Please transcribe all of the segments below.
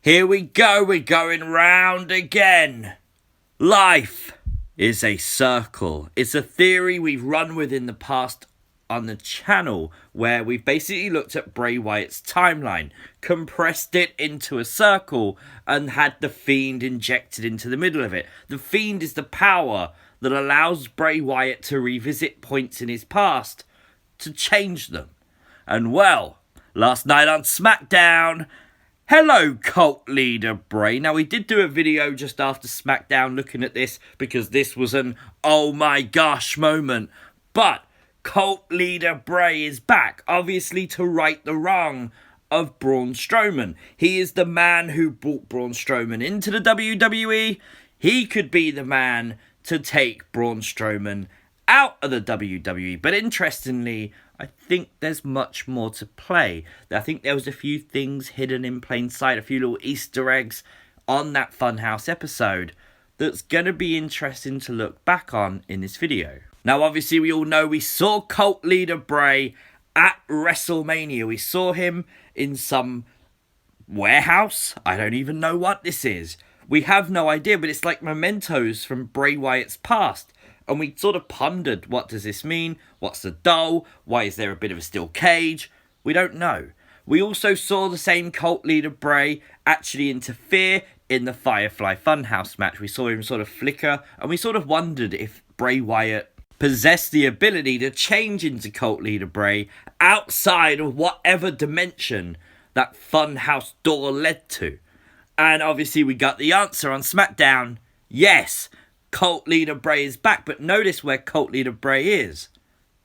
Here we go, we're going round again. Life is a circle. It's a theory we've run with in the past on the channel, where we've basically looked at Bray Wyatt's timeline, compressed it into a circle, and had the Fiend injected into the middle of it. The Fiend is the power that allows Bray Wyatt to revisit points in his past to change them. And well, last night on Smackdown, hello, Cult Leader Bray. Now, we did do a video just after Smackdown looking at this because this was an oh my gosh moment. But Cult Leader Bray is back, obviously to right the wrong of Braun Strowman. He is the man who brought Braun Strowman into the WWE. He could be the man to take Braun Strowman out of the WWE. But interestingly, I think there's much more to play. I think there was a few things hidden in plain sight, a few little Easter eggs on that Funhouse episode that's going to be interesting to look back on in this video. Now, obviously, we all know we saw Cult Leader Bray at WrestleMania. We saw him in some warehouse. I don't even know what this is. We have no idea, but it's like mementos from Bray Wyatt's past. And we sort of pondered, what does this mean? What's the doll? Why is there a bit of a steel cage? We don't know. We also saw the same Cult Leader Bray actually interfere in the Firefly funhouse match. We saw him sort of flicker, and we sort of wondered if Bray Wyatt possessed the ability to change into Cult Leader Bray outside of whatever dimension that funhouse door led to. And obviously we got the answer on Smackdown. Yes, Cult Leader Bray is back, but notice where Cult Leader Bray is.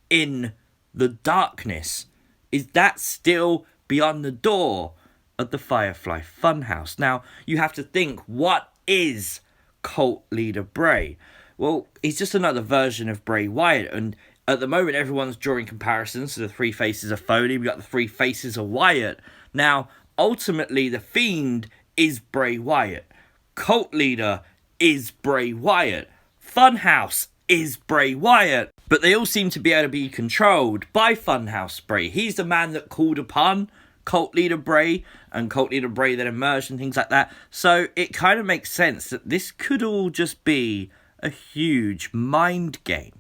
In the darkness. Is that still beyond the door of the Firefly funhouse? Now, you have to think, what is Cult Leader Bray? Well, he's just another version of Bray Wyatt, and at the moment everyone's drawing comparisons to the three faces of Foley. We got the three faces of Wyatt. Now, ultimately, the Fiend is Bray Wyatt. Cult Leader is Bray Wyatt. Funhouse is Bray Wyatt. But they all seem to be able to be controlled by Funhouse Bray. He's the man that called upon Cult Leader Bray, and Cult Leader Bray then emerged and things like that. So it kind of makes sense that this could all just be a huge mind game.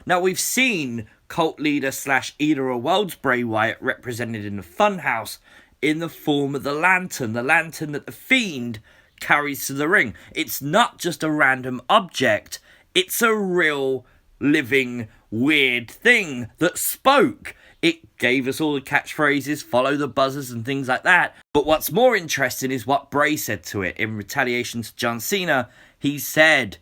Now, we've seen Cult Leader / Eater of Worlds Bray Wyatt represented in the Funhouse in the form of the lantern that the Fiend carries to the ring. It's not just a random object, it's a real living weird thing that spoke. It gave us all the catchphrases, follow the buzzers and things like that. But what's more interesting is what Bray said to it in retaliation to John Cena. He said,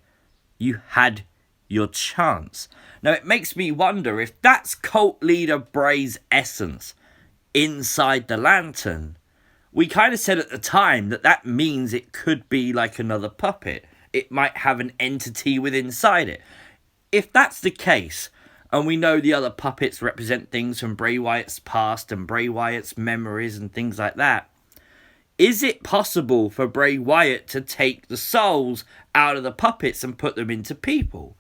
"You had your chance." Now, it makes me wonder if that's Cult Leader Bray's essence inside the lantern. We kind of said at the time that means it could be like another puppet. It might have an entity within inside it. If that's the case, and we know the other puppets represent things from Bray Wyatt's past and Bray Wyatt's memories and things like that, is it possible for Bray Wyatt to take the souls out of the puppets and put them into people?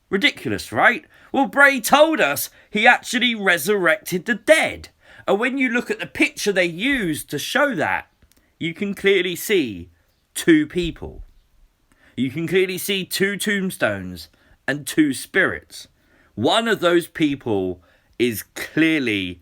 Ridiculous, right? Well, Bray told us he actually resurrected the dead. And when you look at the picture they used to show that, you can clearly see two people. You can clearly see two tombstones and two spirits. One of those people is clearly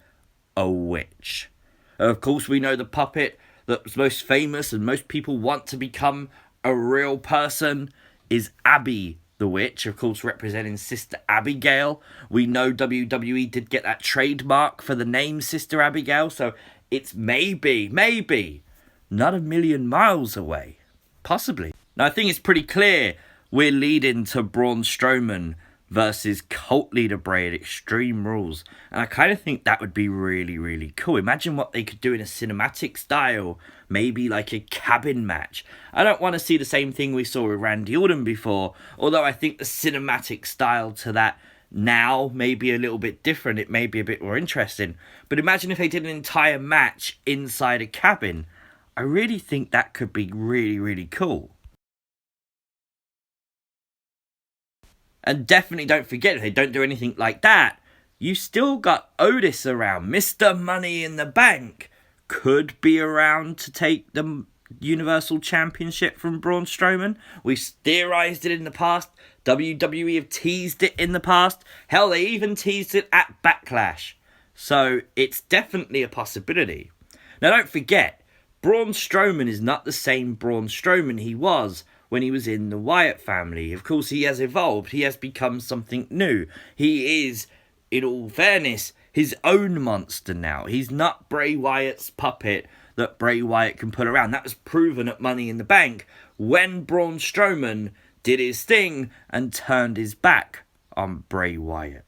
a witch. Of course, we know the puppet that's most famous and most people want to become a real person is Abby the Witch, of course representing Sister Abigail. We know WWE did get that trademark for the name Sister Abigail, so it's maybe not a million miles away. Possibly. Now, I think it's pretty clear we're leading to Braun Strowman versus Cult Leader Bray at Extreme Rules. And I kind of think that would be really, really cool. Imagine what they could do in a cinematic style. Maybe like a cabin match. I don't want to see the same thing we saw with Randy Orton before. Although I think the cinematic style to that now may be a little bit different. It may be a bit more interesting. But imagine if they did an entire match inside a cabin. I really think that could be really, really cool. And definitely don't forget, if they don't do anything like that, you still got Otis around. Mr. Money in the Bank could be around to take the Universal Championship from Braun Strowman. We've theorized it in the past. WWE have teased it in the past. Hell, they even teased it at Backlash. So it's definitely a possibility. Now don't forget, Braun Strowman is not the same Braun Strowman he was when he was in the Wyatt family. Of course, he has evolved. He has become something new. He is, in all fairness, his own monster now. He's not Bray Wyatt's puppet that Bray Wyatt can pull around. That was proven at Money in the Bank when Braun Strowman did his thing and turned his back on Bray Wyatt.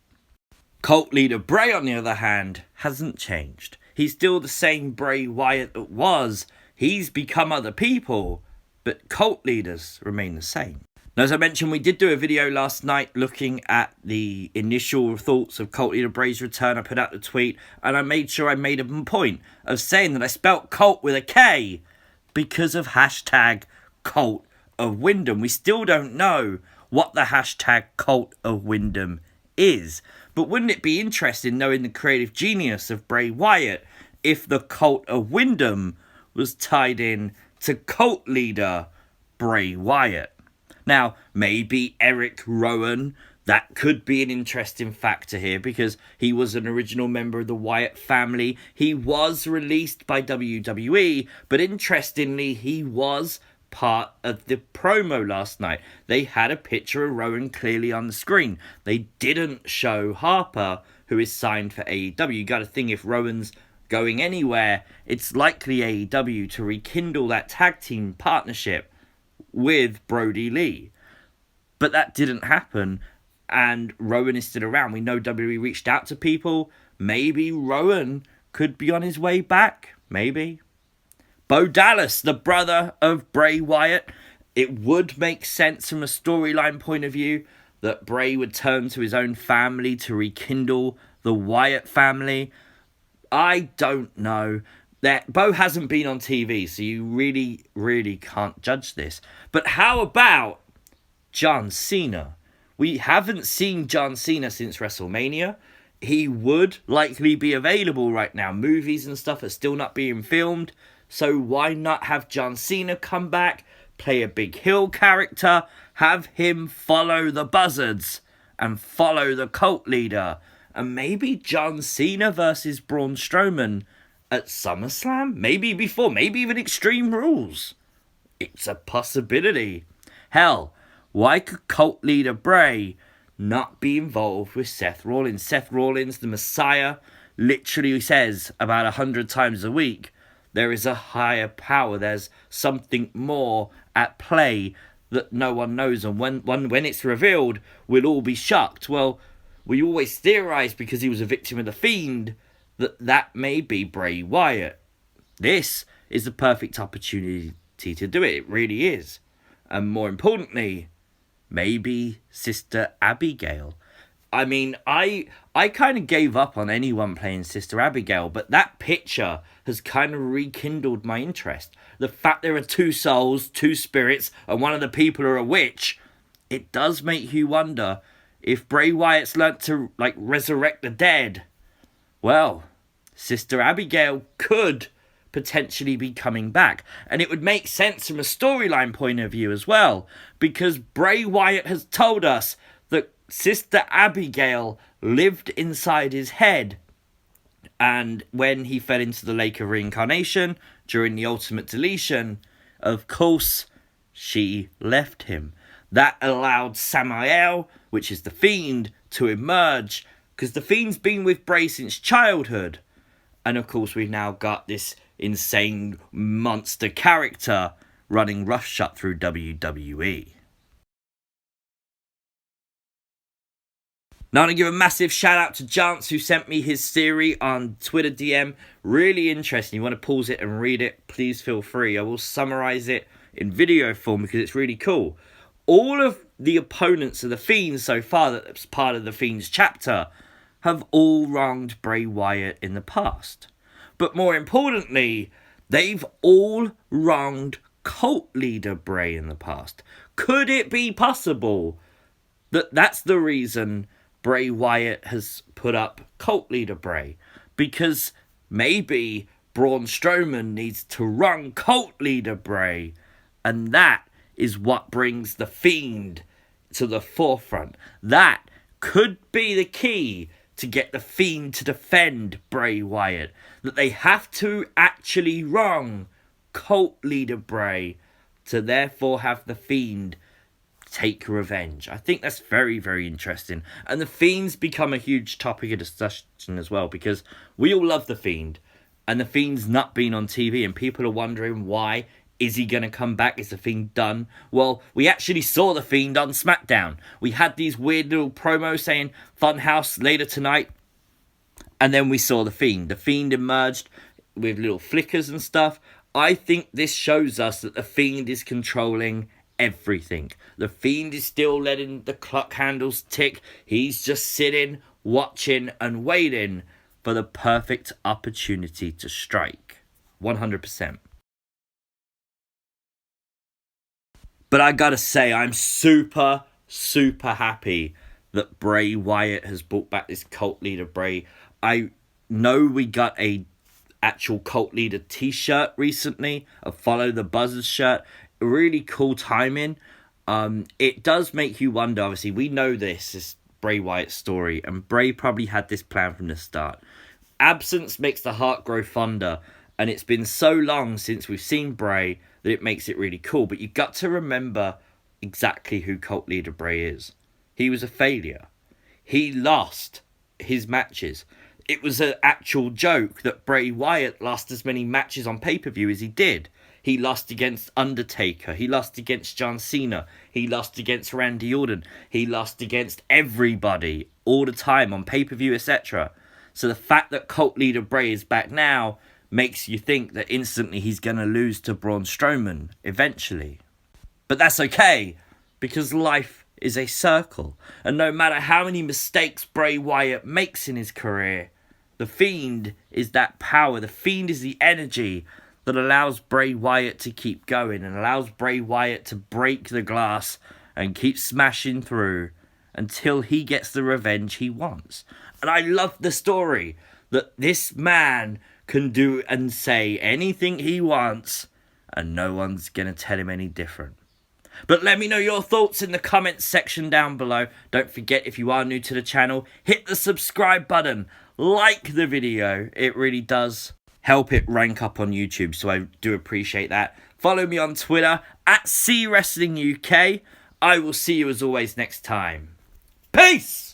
Cult Leader Bray, on the other hand, hasn't changed. He's still the same Bray Wyatt that was. He's become other people, but cult leaders remain the same. Now, as I mentioned, we did do a video last night looking at the initial thoughts of Cult Leader Bray's return. I put out the tweet, and I made sure I made a point of saying that I spelt cult with a K because of hashtag Cult of Wyndham. We still don't know what the hashtag Cult of Wyndham is. But wouldn't it be interesting, knowing the creative genius of Bray Wyatt, if the Cult of Wyndham was tied in to Cult Leader Bray Wyatt? Now, maybe Eric Rowan, that could be an interesting factor here because he was an original member of the Wyatt family. He was released by WWE, but interestingly, he was part of the promo last night. They had a picture of Rowan clearly on the screen. They didn't show Harper, who is signed for AEW. You got to think, if Rowan's going anywhere, it's likely AEW to rekindle that tag team partnership with Brody Lee. But that didn't happen, and Rowan is still around. We know WWE reached out to people. Maybe Rowan could be on his way back. Maybe. Bo Dallas, the brother of Bray Wyatt. It would make sense from a storyline point of view that Bray would turn to his own family to rekindle the Wyatt family. I don't know. That Bo hasn't been on TV, so you really can't judge this. But how about John Cena? We haven't seen John Cena since WrestleMania. He would likely be available right now. Movies and stuff are still not being filmed. So why not have John Cena come back, play a big heel character, have him follow the buzzards and follow the cult leader, and maybe John Cena versus Braun Strowman at SummerSlam? Maybe before, maybe even Extreme Rules. It's a possibility. Hell, why could Cult Leader Bray not be involved with Seth Rollins? Seth Rollins, the Messiah, literally says about 100 times a week, there is a higher power. There's something more at play that no one knows. And when it's revealed, we'll all be shocked. Well, we always theorize because he was a victim of the Fiend that may be Bray Wyatt. This is the perfect opportunity to do it. It really is. And more importantly, maybe Sister Abigail. I mean, I kind of gave up on anyone playing Sister Abigail, but that picture has kind of rekindled my interest. The fact there are two souls, two spirits, and one of the people are a witch, it does make you wonder if Bray Wyatt's learnt to, resurrect the dead. Well, Sister Abigail could potentially be coming back. And it would make sense from a storyline point of view as well, because Bray Wyatt has told us that Sister Abigail lived inside his head, and when he fell into the lake of reincarnation during the ultimate deletion, of course, she left him. That allowed Samael, which is the Fiend, to emerge, because the Fiend's been with Bray since childhood. And of course, we've now got this insane monster character running roughshod through WWE. Now I want to give a massive shout out to Jance, who sent me his theory on Twitter DM. Really interesting. You want to pause it and read it, please feel free. I will summarize it in video form because it's really cool. All of the opponents of the Fiend so far that's part of the Fiend's chapter have all wronged Bray Wyatt in the past. But more importantly, they've all wronged Cult Leader Bray in the past. Could it be possible that that's the reason Bray Wyatt has put up Cult Leader Bray? Because maybe Braun Strowman needs to run Cult Leader Bray. And that is what brings the Fiend to the forefront. That could be the key to get the Fiend to defend Bray Wyatt. That they have to actually wrong Cult Leader Bray to therefore have the Fiend take revenge. I think that's very, very interesting. And the Fiend's become a huge topic of discussion as well, because we all love the Fiend. And the Fiend's not been on TV, and people are wondering why. Is he going to come back? Is the Fiend done? Well, we actually saw the Fiend on Smackdown. We had these weird little promos saying funhouse later tonight. And then we saw the Fiend. The Fiend emerged with little flickers and stuff. I think this shows us that the Fiend is controlling everything. The Fiend is still letting the clock handles tick. He's just sitting, watching and waiting for the perfect opportunity to strike. 100%. But I gotta say, I'm super, super happy that Bray Wyatt has brought back this Cult Leader Bray. I know we got a actual Cult Leader t-shirt recently, a Follow the Buzzers shirt. Really cool timing. It does make you wonder, obviously, we know this is Bray Wyatt's story, and Bray probably had this plan from the start. Absence makes the heart grow fonder, and it's been so long since we've seen Bray that it makes it really cool. But you've got to remember exactly who Cult Leader Bray is. He was a failure. He lost his matches. It was an actual joke that Bray Wyatt lost as many matches on pay-per-view as he did. He lost against Undertaker. He lost against John Cena. He lost against Randy Orton. He lost against everybody all the time on pay-per-view, etc. So the fact that Cult Leader Bray is back now makes you think that instantly he's going to lose to Braun Strowman eventually. But that's okay, because life is a circle. And no matter how many mistakes Bray Wyatt makes in his career, the Fiend is that power. The Fiend is the energy that allows Bray Wyatt to keep going and allows Bray Wyatt to break the glass and keep smashing through until he gets the revenge he wants. And I love the story that this man can do and say anything he wants and no one's going to tell him any different. But let me know your thoughts in the comments section down below. Don't forget, if you are new to the channel, hit the subscribe button. Like the video. It really does help it rank up on YouTube, so I do appreciate that. Follow me on Twitter @CWrestlingUK. I will see you as always next time. Peace!